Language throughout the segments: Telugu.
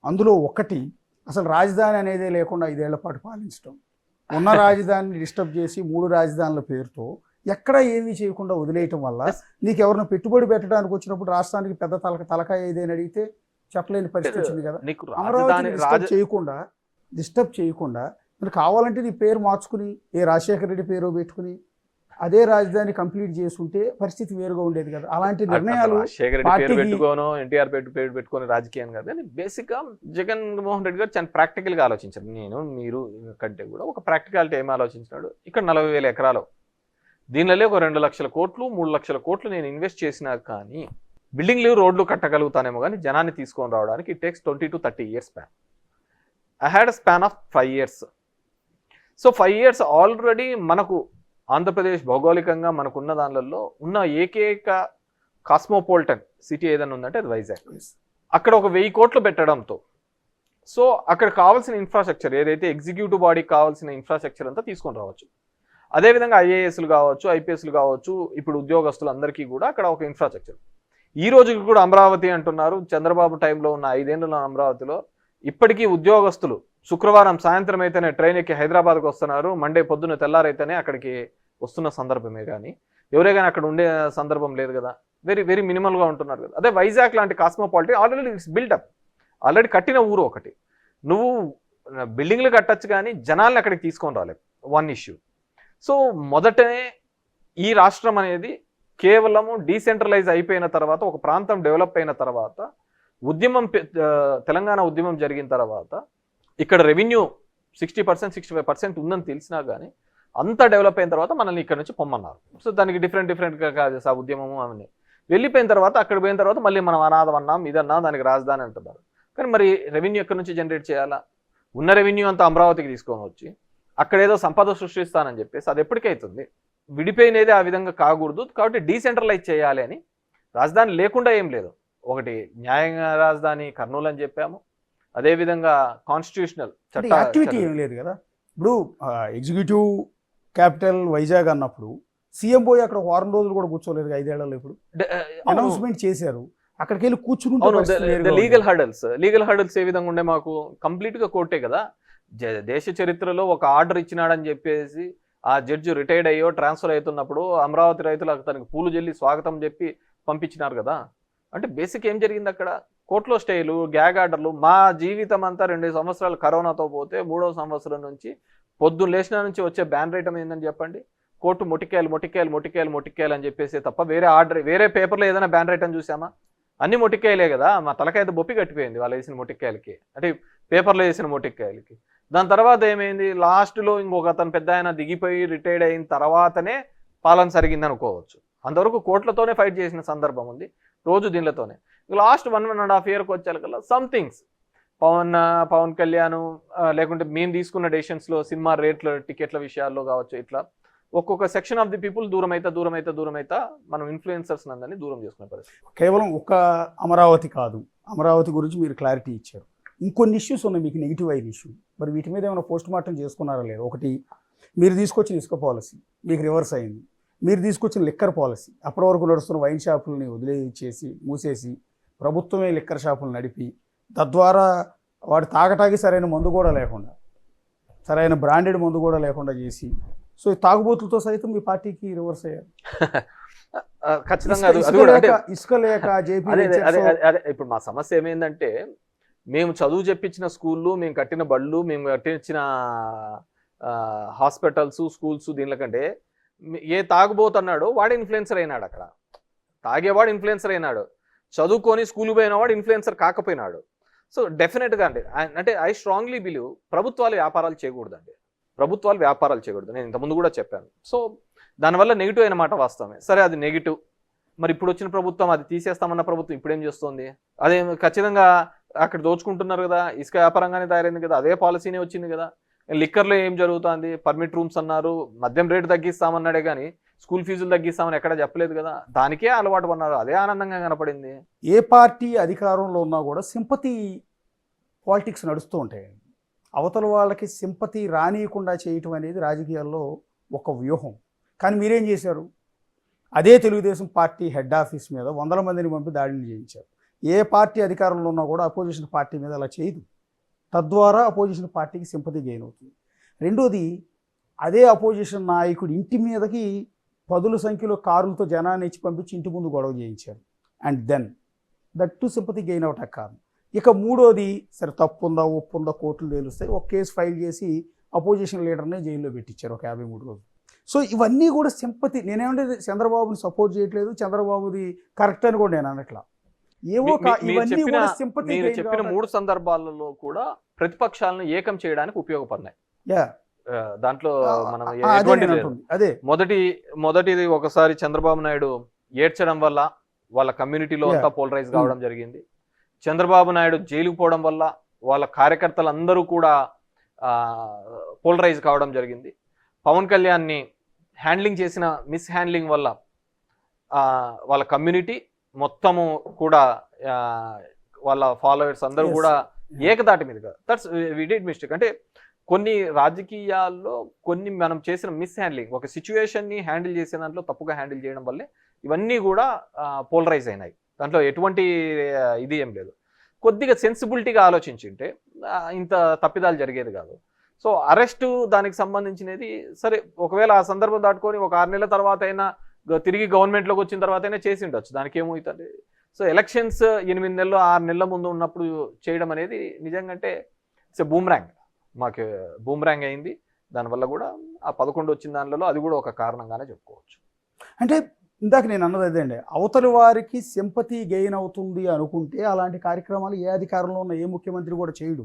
అందులో ఒకటి అసలు రాజధాని అనేదే లేకుండా 5 ఏళ్ల పాటు పాలించడం, ఉన్న రాజధానిని డిస్టర్బ్ చేసి 3 రాజధానుల పేరుతో ఎక్కడ ఏమీ చేయకుండా వదిలేయటం వల్ల నీకు ఎవరిని పెట్టుబడి పెట్టడానికి వచ్చినప్పుడు రాష్ట్రానికి పెద్ద తలకాయ ఏదైనా అడిగితే చెప్పలేని పరిస్థితి వచ్చింది కదా. అమరావతిని డిస్టర్బ్ చేయకుండా మరి కావాలంటే నీ పేరు మార్చుకుని ఏ రాజశేఖర రెడ్డి పేరు పెట్టుకుని అదే రాజధాని కంప్లీట్ చేసుకుంటే పరిస్థితి వేరుగా ఉండేది కదా. అలాంటి నిర్ణయాలు ఎన్టీఆర్ పేరు పెట్టుకొని రాజకీయం కాదు కానీ బేసిక్ గా జగన్మోహన్ రెడ్డి గారు చాలా ప్రాక్టికల్ గా ఆలోచించారు. మీరు కంటే కూడా ఒక ప్రాక్టికాలిటీ ఏమి ఆలోచించినాడు, ఇక్కడ 40,000 ఎకరాలు దీనిలో ఒక 2 లక్షల కోట్లు 3 లక్షల కోట్లు నేను ఇన్వెస్ట్ చేసినా కానీ బిల్డింగ్లు రోడ్లు కట్టగలుగుతానేమో కానీ జనాన్ని తీసుకొని రావడానికి it takes 20 to 30 years span. I had a span of 5 years. So 5 years already మనకు ఆంధ్రప్రదేశ్ భౌగోళికంగా మనకున్న దానిలో ఉన్న ఏకైక కాస్మోపాలిటన్ సిటీ ఏదైనా ఉందంటే అది వైజాగ్. అక్కడ ఒక 1000 కోట్లు పెట్టడంతో సో అక్కడ కావాల్సిన ఇన్ఫ్రాస్ట్రక్చర్ ఏదైతే ఎగ్జిక్యూటివ్ బాడీకి కావాల్సిన ఇన్ఫ్రాస్ట్రక్చర్ అంతా తీసుకొని రావచ్చు. అదేవిధంగా ఐఏఎస్లు కావచ్చు, ఐపీఎస్లు కావచ్చు, ఇప్పుడు ఉద్యోగస్తులందరికీ కూడా అక్కడ ఒక ఇన్ఫ్రాస్ట్రక్చర్. ఈ రోజుకి కూడా అమరావతి అంటున్నారు. చంద్రబాబు టైంలో ఉన్న 5 ఏళ్ళ అమరావతిలో ఇప్పటికీ ఉద్యోగస్తులు శుక్రవారం సాయంత్రం అయితేనే ట్రైన్ ఎక్కి హైదరాబాద్కి వస్తున్నారు, మండే పొద్దున్న తెల్లారైతేనే అక్కడికి వస్తున్న సందర్భమే కానీ ఎవరే కానీ అక్కడ ఉండే సందర్భం లేదు కదా. వెరీ వెరీ మినిమల్గా ఉంటున్నారు కదా. అదే వైజాగ్ లాంటి కాస్మోపాలిటీ ఆల్రెడీ ఇట్స్ బిల్డప్, ఆల్రెడీ కట్టిన ఊరు ఒకటి. నువ్వు బిల్డింగ్లు కట్టచ్చు కానీ జనాల్ని అక్కడికి తీసుకొని రాలేదు, వన్ ఇష్యూ. సో మొదటనే ఈ రాష్ట్రం అనేది కేవలము డీసెంట్రలైజ్ అయిపోయిన తర్వాత, ఒక ప్రాంతం డెవలప్ అయిన తర్వాత, తెలంగాణ ఉద్యమం జరిగిన తర్వాత ఇక్కడ రెవెన్యూ 60% 65% ఉందని తెలిసినా కానీ అంతా డెవలప్ అయిన తర్వాత మనల్ని ఇక్కడ నుంచి పొమ్మన్నారు. సో దానికి డిఫరెంట్గా కాదు ఆ ఉద్యమము అవన్నీ వెళ్ళిపోయిన తర్వాత అక్కడ పోయిన తర్వాత మళ్ళీ మనం అనాథం అన్నాం ఇదన్నాం దానికి రాజధాని అంటున్నారు. కానీ మరి రెవెన్యూ ఎక్కడి నుంచి జనరేట్ చేయాలా? ఉన్న రెవెన్యూ అంతా అమరావతికి తీసుకొని వచ్చి అక్కడ ఏదో సంపద సృష్టిస్తానని చెప్పేసి అది ఎప్పటికైతుంది? విడిపోయినది ఆ విధంగా కాకూడదు కాబట్టి డీసెంట్రలైజ్ చేయాలి అని. రాజధాని లేకుండా ఏం లేదు. ఒకటి న్యాయంగా రాజధాని కర్నూలు అని చెప్పాము, అదేవిధంగా కాన్స్టిట్యూషనల్ యాక్టివిటీ ఏం లేదు కదా. ఇప్పుడు ఎగ్జిక్యూటివ్ క్యాపిటల్ వైజాగ్ అన్నప్పుడు సీఎం పోయి అక్కడ 1 వారం రోజులు కూడా కూర్చోలేదు 5 ఏళ్లలో. ఇప్పుడు అనౌన్స్మెంట్ చేశారు, అక్కడికి వెళ్ళి కూర్చుని లీగల్ హర్డల్స్ ఏ విధంగా ఉండే మాకు కంప్లీట్ గా కోర్టే కదా. దేశ చరిత్రలో ఒక ఆర్డర్ ఇచ్చినాడని చెప్పేసి ఆ జడ్జి రిటైర్డ్ అయ్యో ట్రాన్స్ఫర్ అవుతున్నప్పుడు అమరావతి రైతులకు తనకి పూలు జల్లి స్వాగతం చెప్పి పంపించినారు కదా. అంటే బేసిక్ ఏం జరిగింది అక్కడ? కోర్టులో స్టేలు, గ్యాగ్ ఆర్డర్లు. మా జీవితం అంతా 2 సంవత్సరాలు కరోనాతో పోతే 3వ సంవత్సరం నుంచి పొద్దున్న లేచిన నుంచి వచ్చే బ్యాన్ రేటం ఏందని చెప్పండి. కోర్టు మొటికాయలు అని చెప్పేసి తప్ప వేరే ఆర్డర్ వేరే పేపర్లో ఏదైనా బ్యాన్ రేటం చూసామా? అన్ని మొటికాయలే కదా. మా తలకాయ బొప్పి కట్టిపోయింది వాళ్ళు వేసిన మొటికాయలకి, అంటే పేపర్లో వేసిన మొటికాయలకి. దాని తర్వాత ఏమైంది? లాస్ట్లో ఇంకొక అతను పెద్ద ఆయన దిగిపోయి రిటైర్డ్ అయిన తర్వాతనే పాలన సరిగింది అనుకోవచ్చు. అంతవరకు కోర్టులతోనే ఫైట్ చేసిన సందర్భం ఉంది, రోజు దీనిలతోనే. లాస్ట్ 1.5 yearకి వచ్చేకల్లా సంథింగ్స్ పవన్ కళ్యాణ్ లేకుంటే మేము తీసుకున్న డెసిషన్స్లో సినిమా రేట్ల టికెట్ల విషయాల్లో కావచ్చు, ఇట్లా ఒక్కొక్క సెక్షన్ ఆఫ్ ది పీపుల్ దూరం అయితే మనం ఇన్ఫ్లుయెన్సర్స్ అందరినీ దూరం చేసుకునే పరిస్థితి. కేవలం ఒక అమరావతి కాదు, అమరావతి గురించి మీరు క్లారిటీ ఇచ్చారు. ఇంకొన్ని ఇష్యూస్ ఉన్నాయి మీకు, నెగిటివ్ అయిన ఇష్యూ. మరి వీటి మీద ఏమైనా పోస్ట్ మార్టం చేసుకున్నారా లేదు? ఒకటి, మీరు తీసుకొచ్చిన ఇసుక పాలసీ మీకు రివర్స్ అయింది. మీరు తీసుకొచ్చిన లిక్కర్ పాలసీ, అప్పటి వరకు నడుస్తున్న వైన్ షాపులని వదిలేసి మూసేసి ప్రభుత్వమే లిక్కర్ షాపులు నడిపి తద్వారా వాడు తాగటానికి సరైన మందు కూడా లేకుండా, సరైన బ్రాండెడ్ మందు కూడా లేకుండా చేసి, సో తాగుబోతులతో సైతం మీ పార్టీకి రివర్స్ అయ్యారు. ఖచ్చితంగా ఇసుక లేక ఇప్పుడు మా సమస్య ఏమైందంటే, మేము చదువు చెప్పించిన స్కూళ్ళు, మేము కట్టిన బళ్ళు, మేము కట్టించిన హాస్పిటల్స్, స్కూల్స్, దీనికంటే ఏ తాగుబోతున్నాడో వాడు ఇన్ఫ్లుయెన్సర్ అయినాడు. అక్కడ తాగేవాడు ఇన్ఫ్లుయెన్సర్ అయినాడు, చదువుకొని స్కూల్ పోయినవాడు ఇన్ఫ్లుయెన్సర్ కాకపోయినాడు. సో డెఫినెట్గా అంటే ఐ స్ట్రాంగ్లీ బిలీవ్ ప్రభుత్వాలు వ్యాపారాలు చేయకూడదండి. నేను ఇంతకుముందు కూడా చెప్పాను. సో దానివల్ల నెగిటివ్ అయిన మాట వాస్తవమే. సరే, అది నెగిటివ్. మరి ఇప్పుడు వచ్చిన ప్రభుత్వం అది తీసేస్తామన్న ప్రభుత్వం ఇప్పుడు ఏం చేస్తుంది? అదే ఖచ్చితంగా అక్కడ దోచుకుంటున్నారు కదా, ఇసుక వ్యాపారంగానే తయారైంది కదా, అదే పాలసీనే వచ్చింది కదా. లిక్కర్లో ఏం జరుగుతుంది? పర్మిట్ రూమ్స్ అన్నారు, మద్యం రేటు తగ్గిస్తామన్నాడే కానీ స్కూల్ ఫీజులు తగ్గిస్తామని ఎక్కడ చెప్పలేదు కదా. దానికే అలవాటు పన్నారు, అదే ఆనందంగా కనపడింది. ఏ పార్టీ అధికారంలో ఉన్నా కూడా సింపతి పాలిటిక్స్ నడుస్తూ ఉంటాయి. అవతల వాళ్ళకి సింపతి రానియకుండా చేయటం అనేది రాజకీయాల్లో ఒక వ్యూహం. కానీ మీరేం చేశారు? అదే తెలుగుదేశం పార్టీ హెడ్ ఆఫీస్ మీద 100 మందిని పంపి దాడిని చేయించారు. ఏ పార్టీ అధికారంలో ఉన్నా కూడా అపోజిషన్ పార్టీ మీద అలా చేయదు. తద్వారా అపోజిషన్ పార్టీకి సింపతి గెయిన్ అవుతుంది. రెండోది, అదే అపోజిషన్ నాయకుడు ఇంటి మీదకి పదుల సంఖ్యలో కారులతో జనాన్ని ఇచ్చి పంపించి ఇంటి ముందు గొడవ చేయించారు. And then that to sympathy gain అవటం కాదు. ఇక మూడోది, సరే తప్పు ఉందా ఒప్పు ఉందా కోర్టులు తేలుస్తాయి, ఒక కేసు ఫైల్ చేసి అపోజిషన్ లీడర్నే జైల్లో పెట్టించారు ఒక 53 రోజులు. సో ఇవన్నీ కూడా సింపతి. నేనేమంటే చంద్రబాబుని సపోర్ట్ చేయట్లేదు, చంద్రబాబుది కరెక్ట్ అని కూడా నేను అనట్లా. ఏవో ఇవన్నీ కూడా సింపతి. మీరు చెప్పిన 3 సందర్భాలలో కూడా ప్రతిపక్షాలను ఏకం చేయడానికి ఉపయోగపడినాయి. దాంట్లో మనం అదే మొదటిది ఒకసారి చంద్రబాబు నాయుడు ఏడ్చడం వల్ల వాళ్ళ కమ్యూనిటీలో అంతా పోలరైజ్ కావడం జరిగింది. చంద్రబాబు నాయుడు జైలుకు పోవడం వల్ల వాళ్ళ కార్యకర్తలు అందరూ కూడా పోలరైజ్ కావడం జరిగింది. పవన్ కళ్యాణ్ని హ్యాండ్లింగ్ చేసిన మిస్ హ్యాండ్లింగ్ వల్ల వాళ్ళ కమ్యూనిటీ మొత్తము కూడా వాళ్ళ ఫాలోవర్స్ అందరూ కూడా ఏకదాటి మీదుగా దట్స్ వి డిడ్ మిస్టేక్. అంటే కొన్ని రాజకీయాల్లో కొన్ని మనం చేసిన మిస్ హ్యాండ్లింగ్, ఒక సిచ్యువేషన్ని హ్యాండిల్ చేసే దాంట్లో తప్పుగా హ్యాండిల్ చేయడం వల్లే ఇవన్నీ కూడా పోలరైజ్ అయినాయి. దాంట్లో ఎటువంటి ఇది ఏం లేదు. కొద్దిగా సెన్సిబిలిటీగా ఆలోచించుంటే ఇంత తప్పిదాలు జరిగేది కాదు. సో అరెస్టు దానికి సంబంధించినది సరే, ఒకవేళ ఆ సందర్భం దాటుకొని ఒక 6 నెలల తర్వాత అయినా తిరిగి గవర్నమెంట్లోకి వచ్చిన తర్వాత అయినా చేసి ఉండొచ్చు, దానికి ఏమవుతుంది. సో ఎలక్షన్స్ 8 నెలలు 6 నెలల ముందు ఉన్నప్పుడు చేయడం అనేది నిజంగా అంటే ఇట్స్ బూమ్రాంగ్, మాకు బూమ్రాంగ్ అయింది. దానివల్ల కూడా ఆ 11 వచ్చిన దానిలో అది కూడా ఒక కారణంగానే చెప్పుకోవచ్చు. అంటే ఇందాక నేను అన్నది అదే అండి, అవతలి వారికి సింపతి గెయిన్ అవుతుంది అనుకుంటే అలాంటి కార్యక్రమాలు ఏ అధికారంలో ఉన్న ఏ ముఖ్యమంత్రి కూడా చేయడు.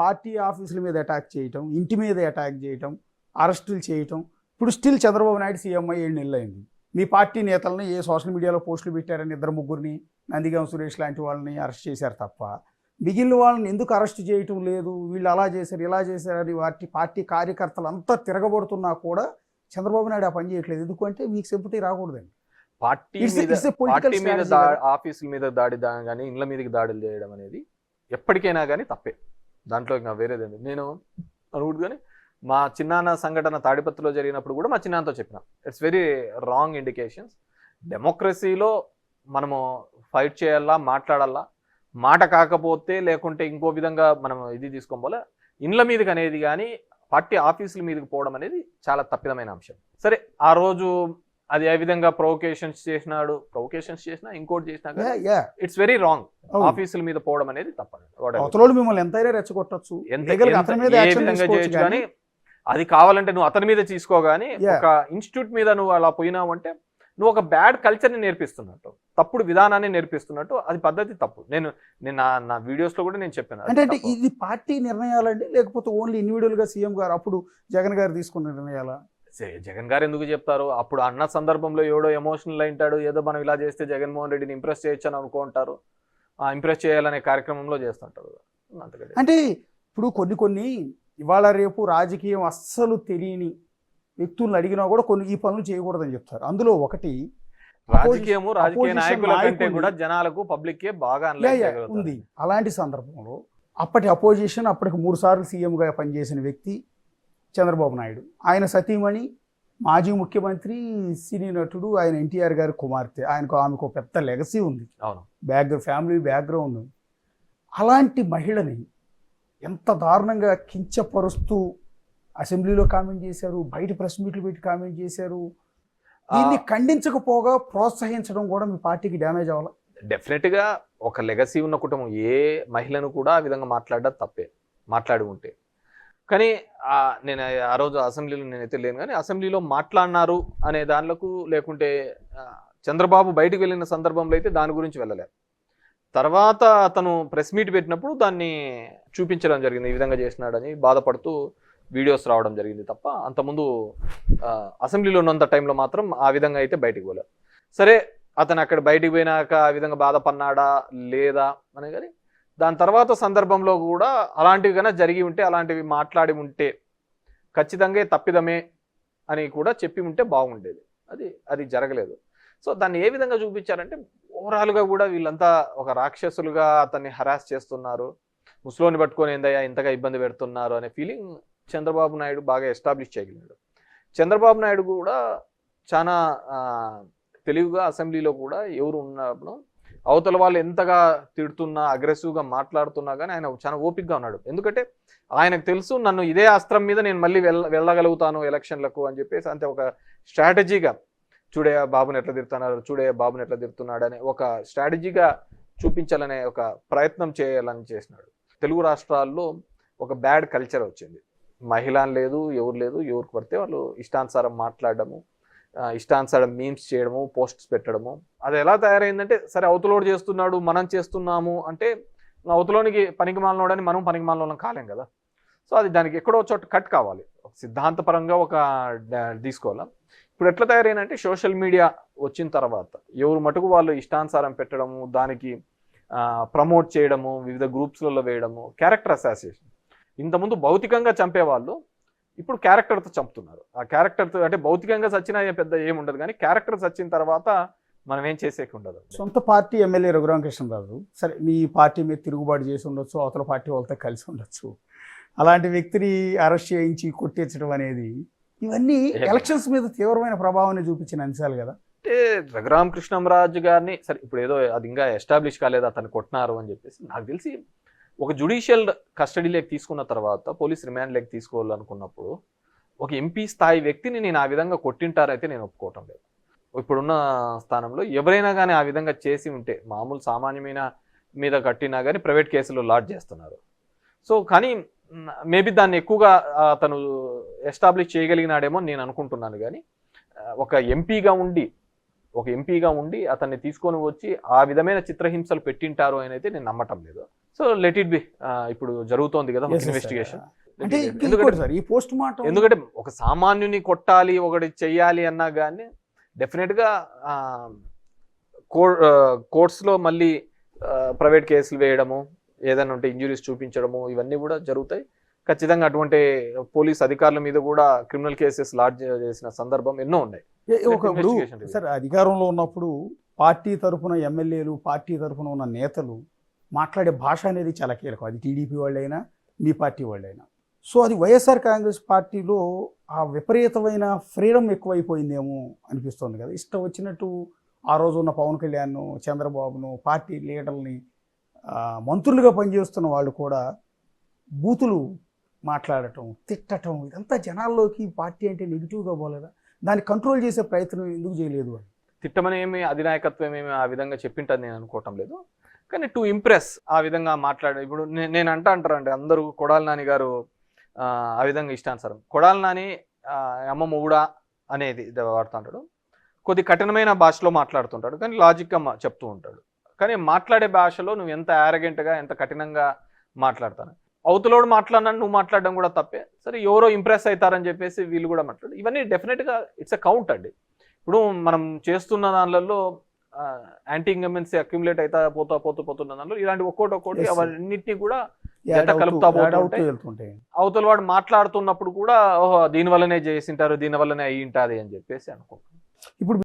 పార్టీ ఆఫీసుల మీద అటాక్ చేయటం, ఇంటి మీద అటాక్ చేయటం, అరెస్టులు చేయటం. ఇప్పుడు స్టిల్ చంద్రబాబు నాయుడు సీఎం 7 నెలలు అయింది. మీ పార్టీ నేతలను ఏ సోషల్ మీడియాలో పోస్టులు పెట్టారని 2-3 నందిగాం సురేష్ లాంటి వాళ్ళని అరెస్ట్ చేశారు తప్ప మిగిలిన వాళ్ళని ఎందుకు అరెస్ట్ చేయటం లేదు, వీళ్ళు అలా చేశారు ఇలా చేశారని పార్టీ కార్యకర్తలు అంతా తిరగబడుతున్నా కూడా చంద్రబాబు నాయుడు ఆ పని చేయట్లేదు. ఎందుకంటే మీకు సింపతి రాకూడదండి. పార్టీ మీద ఆఫీసుల మీద దాడి కానీ ఇళ్ళ మీదకి దాడులు చేయడం అనేది ఎప్పటికైనా కానీ తప్పే, దాంట్లో ఇంకా వేరేదండి. నేను అనుకుంటు కానీ మా చిన్నాన్న సంఘటన తాడిపత్రిలో జరిగినప్పుడు కూడా మా చిన్నాన్నతో చెప్పిన ఇట్స్ వెరీ రాంగ్ ఇండికేషన్స్. డెమోక్రసీలో మనము ఫైట్ చేయాలా, మాట్లాడాలా, మాట కాకపోతే లేకుంటే ఇంకో విధంగా మనం ఇది తీసుకోవాలి. ఇండ్ల మీదకి అనేది కానీ పార్టీ ఆఫీసుల మీదకి పోవడం అనేది చాలా తప్పిదమైన అంశం. సరే ఆ రోజు అది ఏ విధంగా ప్రొవోకేషన్స్ చేసినా ఇంకోటి చేసినా ఇట్స్ వెరీ రాంగ్. ఆఫీసుల మీద పోవడం అనేది తప్పదు. మిమ్మల్ని ఎంతైనా రెచ్చగొట్టచ్చు, ఏ విధంగా చేయొచ్చు, కానీ అది కావాలంటే నువ్వు అతని మీద తీసుకోగాని ఒక ఇన్స్టిట్యూట్ మీద నువ్వు అలా పోయినావు అంటే నువ్వు ఒక బ్యాడ్ కల్చర్ని నేర్పిస్తున్నట్టు, తప్పుడు విధానాన్ని నేర్పిస్తున్నట్టు, అది పద్ధతి తప్పు. నేను నా వీడియోస్ లో కూడా నేను చెప్పాను. అంటే ఇది పార్టీ నిర్ణయాలండి లేకపోతే ఓన్లీ ఇండివిజువల్ గా సీఎం గారు అప్పుడు జగన్ గారు తీసుకున్న నిర్ణయాలా? జగన్ గారు ఎందుకు చెప్తారు, అప్పుడు అన్న సందర్భంలో ఏడో ఎమోషనల్ అయింటాడు, ఏదో మనం ఇలా చేస్తే జగన్మోహన్ రెడ్డిని ఇంప్రెస్ చేయొచ్చు అని అనుకుంటారు, ఇంప్రెస్ చేయాలనే కార్యక్రమంలో చేస్తుంటారు. అంటే ఇప్పుడు కొన్ని ఇవాళ రేపు రాజకీయం అస్సలు తెలియని వ్యక్తులను అడిగినా కూడా కొన్ని ఈ పనులు చేయకూడదని చెప్తారు. అందులో ఒకటి రాజకీయ నాయకుల కంటే కూడా జనాలకు పబ్లిక్ బాగా ఉంది. అలాంటి సందర్భంలో అప్పటి అపోజిషన్ అప్పటికి 3 సార్లు సీఎంగా పనిచేసిన వ్యక్తి చంద్రబాబు నాయుడు, ఆయన సతీమణి మాజీ ముఖ్యమంత్రి సినీ నటుడు ఆయన ఎన్టీఆర్ గారి కుమార్తె, ఆమెకు పెద్ద లెగసీ ఉంది, ఫ్యామిలీ బ్యాక్గ్రౌండ్ ఉంది. అలాంటి మహిళని ఎంత దారుణంగా కించపరుస్తూ అసెంబ్లీలో కామెంట్ చేశారు, బయట ప్రెస్ మీట్లు పెట్టి కామెంట్ చేశారు. దీన్ని ఖండించకపోగా ప్రోత్సహించడం కూడా మీ పార్టీకి డ్యామేజ్ అవ్వాలి. డెఫినెట్గా ఒక లెగసీ ఉన్న కుటుంబం ఏ మహిళను కూడా ఆ విధంగా మాట్లాడడం తప్పే, మాట్లాడి ఉంటే. కానీ నేను ఆ రోజు అసెంబ్లీలో నేనైతే లేను, కానీ అసెంబ్లీలో మాట్లాడినారు అనే దానిలకు లేకుంటే చంద్రబాబు బయటకు వెళ్ళిన సందర్భంలో అయితే దాని గురించి వెళ్ళలేదు. తర్వాత అతను ప్రెస్ మీట్ పెట్టినప్పుడు దాన్ని చూపించడం జరిగింది, ఈ విధంగా చేసినాడని బాధపడుతూ వీడియోస్ రావడం జరిగింది తప్ప అంతకుముందు అసెంబ్లీలో ఉన్నంత టైంలో మాత్రం ఆ విధంగా అయితే బయటికి పోలేదు. సరే అతను అక్కడ బయటికి పోయినాక ఆ విధంగా బాధపడినాడా లేదా అని, కానీ దాని తర్వాత సందర్భంలో కూడా అలాంటివి కన్నా జరిగి ఉంటే, అలాంటివి మాట్లాడి ఉంటే ఖచ్చితంగా తప్పిదమే అని కూడా చెప్పి ఉంటే బాగుండేది. అది జరగలేదు. సో దాన్ని ఏ విధంగా చూపించారంటే ఓవరాల్గా కూడా వీళ్ళంతా ఒక రాక్షసులుగా అతన్ని హరాస్ చేస్తున్నారు, ముస్లోని పట్టుకొని ఏందయ్యా ఇంతగా ఇబ్బంది పెడుతున్నారు అనే ఫీలింగ్ చంద్రబాబు నాయుడు బాగా ఎస్టాబ్లిష్ చేయగలిగాడు. చంద్రబాబు నాయుడు కూడా చాలా తెలివిగా అసెంబ్లీలో కూడా ఎవరు ఉన్నప్పుడు అవతల వాళ్ళు ఎంతగా తిడుతున్నా అగ్రెసివ్గా మాట్లాడుతున్నా కానీ ఆయన చాలా ఓపిక్గా ఉన్నాడు. ఎందుకంటే ఆయనకు తెలుసు నన్ను ఇదే అస్త్రం మీద నేను మళ్ళీ వెళ్ళగలుగుతాను ఎలక్షన్లకు అని చెప్పేసి అంతే ఒక స్ట్రాటజీగా చూడే బాబుని ఎట్లా తిడుతున్నారు, చూడే బాబుని ఎట్లా తిడుతున్నాడు అనే ఒక స్ట్రాటజీగా చూపించాలనే ఒక ప్రయత్నం చేయాలని చేసినాడు. తెలుగు రాష్ట్రాల్లో ఒక బ్యాడ్ కల్చర్ వచ్చింది. మహిళ లేదు, ఎవరు లేదు, ఎవరికి పడితే వాళ్ళు ఇష్టానుసారం మాట్లాడడము, ఇష్టానుసారం మీమ్స్ చేయడము, పోస్ట్స్ పెట్టడము. అది ఎలా తయారైందంటే సరే అవతలోడు చేస్తున్నాడు మనం చేస్తున్నాము అంటే అవతలోనికి పనికి మాలనోడని మనం పనికి మాలనోళ్ళం కాలేం కదా. సో అది దానికి ఎక్కడో చోట కట్ కావాలి, సిద్ధాంతపరంగా ఒక తీసుకోవాలి. ఇప్పుడు ఎట్లా తయారైందంటే సోషల్ మీడియా వచ్చిన తర్వాత ఎవరు మటుకు వాళ్ళు ఇష్టానుసారం పెట్టడము, దానికి ప్రమోట్ చేయడము, వివిధ గ్రూప్స్లలో వేయడము, క్యారెక్టర్ అసాసియేషన్. ఇంతకుముందు భౌతికంగా చంపేవాళ్ళు ఇప్పుడు క్యారెక్టర్తో చంపుతున్నారు. ఆ క్యారెక్టర్తో అంటే భౌతికంగా చచ్చినా పెద్ద ఏముండదు కానీ క్యారెక్టర్ చచ్చిన తర్వాత మనం ఏం చేసేకి ఉండదు. సొంత పార్టీ ఎమ్మెల్యే రఘురామకృష్ణరాజు సరే మీ పార్టీ మీద తిరుగుబాటు చేసి ఉండొచ్చు, అవతల పార్టీ వాళ్ళతో కలిసి ఉండొచ్చు, అలాంటి వ్యక్తిని అరెస్ట్ చేయించి కొట్టించడం అనేది ఇవన్నీ ఎలక్షన్స్ మీద తీవ్రమైన ప్రభావాన్ని చూపించిన అంశాలు కదా. అంటే రఘురామకృష్ణరాజు గారిని సరే ఇప్పుడు ఏదో అది ఇంకా ఎస్టాబ్లిష్ కాలేదు అతను కొట్టినారు అని చెప్పేసి నాకు తెలిసి ఒక జ్యుడిషియల్ కస్టడీలోకి తీసుకున్న తర్వాత పోలీస్ రిమాండ్లోకి తీసుకోవాలనుకున్నప్పుడు ఒక ఎంపీ స్థాయి వ్యక్తిని నేను ఆ విధంగా కొట్టింటారైతే నేను ఒప్పుకోవటం లేదు. ఇప్పుడున్న స్థానంలో ఎవరైనా కానీ ఆ విధంగా చేసి ఉంటే మామూలు సామాన్యమైన మీద కట్టినా కానీ ప్రైవేట్ కేసులో లాడ్జ్ చేస్తున్నారు. సో కానీ మేబీ దాన్ని ఎక్కువగా అతను ఎస్టాబ్లిష్ చేయగలిగినాడేమో నేను అనుకుంటున్నాను. కానీ ఒక ఎంపీగా ఉండి అతన్ని తీసుకొని వచ్చి ఆ విధమైన చిత్రహింసలు పెట్టింటారు అని అయితే నేను నమ్మటం లేదు. సో లెట్ ఇట్ బి, ఇప్పుడు జరుగుతోంది కదా ఇన్వెస్టిగేషన్. ఎందుకంటే ఒక సామాన్యుని కొట్టాలి ఒకటి చెయ్యాలి అన్నా కానీ డెఫినెట్గా కోర్ట్స్లో మళ్ళీ ప్రైవేట్ కేసులు వేయడము, ఏదైనా ఉంటే ఇంజురీస్ చూపించడము ఇవన్నీ కూడా జరుగుతాయి. ఖచ్చితంగా అటువంటి పోలీస్ అధికారుల మీద కూడా క్రిమినల్ కేసెస్ లాడ్జ్ చేసిన సందర్భం ఎన్నో ఉన్నాయి. సార్ అధికారంలో ఉన్నప్పుడు పార్టీ తరఫున ఎమ్మెల్యేలు, పార్టీ తరఫున ఉన్న నేతలు మాట్లాడే భాష అనేది చాలా కీలకం. అది టీడీపీ వాళ్ళైనా మీ పార్టీ వాళ్ళైనా. సో అది వైఎస్ఆర్ కాంగ్రెస్ పార్టీలో ఆ విపరీతమైన ఫ్రీడమ్ ఎక్కువైపోయిందేమో అనిపిస్తుంది కదా. ఇష్టం వచ్చినట్టు ఆ రోజు ఉన్న పవన్ కళ్యాణ్ను, చంద్రబాబును, పార్టీ లీడర్ని, మంత్రులుగా పనిచేస్తున్న వాళ్ళు కూడా బూతులు మాట్లాడటం, తిట్టడం, ఇదంతా జనాల్లోకి పార్టీ అంటే నెగిటివ్గా పోలేదా? దాన్ని కంట్రోల్ చేసే ప్రయత్నం ఎందుకు చేయలేదు అని? తిట్టమని ఏమి అధినాయకత్వం ఏమి ఆ విధంగా చెప్పింటది నేను అనుకోవటం లేదు. కానీ టు ఇంప్రెస్ ఆ విధంగా మాట్లాడే ఇప్పుడు నేను అంటారండి అందరూ కొడాలి నాని గారు ఆ విధంగా ఇష్టానుసారం కొడాలి నాని అమ్మ మొగుడా అనేది వాడుతుంటాడు. కొద్ది కఠినమైన భాషలో మాట్లాడుతుంటాడు కానీ లాజిక్గా చెప్తూ ఉంటాడు. కానీ మాట్లాడే భాషలో నువ్వు ఎంత యారగెంట్గా ఎంత కఠినంగా మాట్లాడతాను, అవతలోడు మాట్లాడినా నువ్వు మాట్లాడడం కూడా తప్పే. సరే ఎవరో ఇంప్రెస్ అవుతారని చెప్పేసి వీళ్ళు కూడా మాట్లాడు. ఇవన్నీ డెఫినెట్గా ఇట్స్ ఎ కౌంట్ అండి. ఇప్పుడు మనం చేస్తున్న దానిలో యాంటీ ఇంకమెన్సీ అక్యుములేట్ అవుతా పోతున్న దానిలో ఇలాంటి ఒక్కోటి అవన్నిటిని కూడా కలుపుతా పోతుంటాయి. అవతల వాడు మాట్లాడుతున్నప్పుడు కూడా ఓహో దీని వల్లనే చేసింటారు, దీని వల్లనే అయ్యి ఉంటుంది అని చెప్పేసి అనుకుంటున్నాను. ఇప్పుడు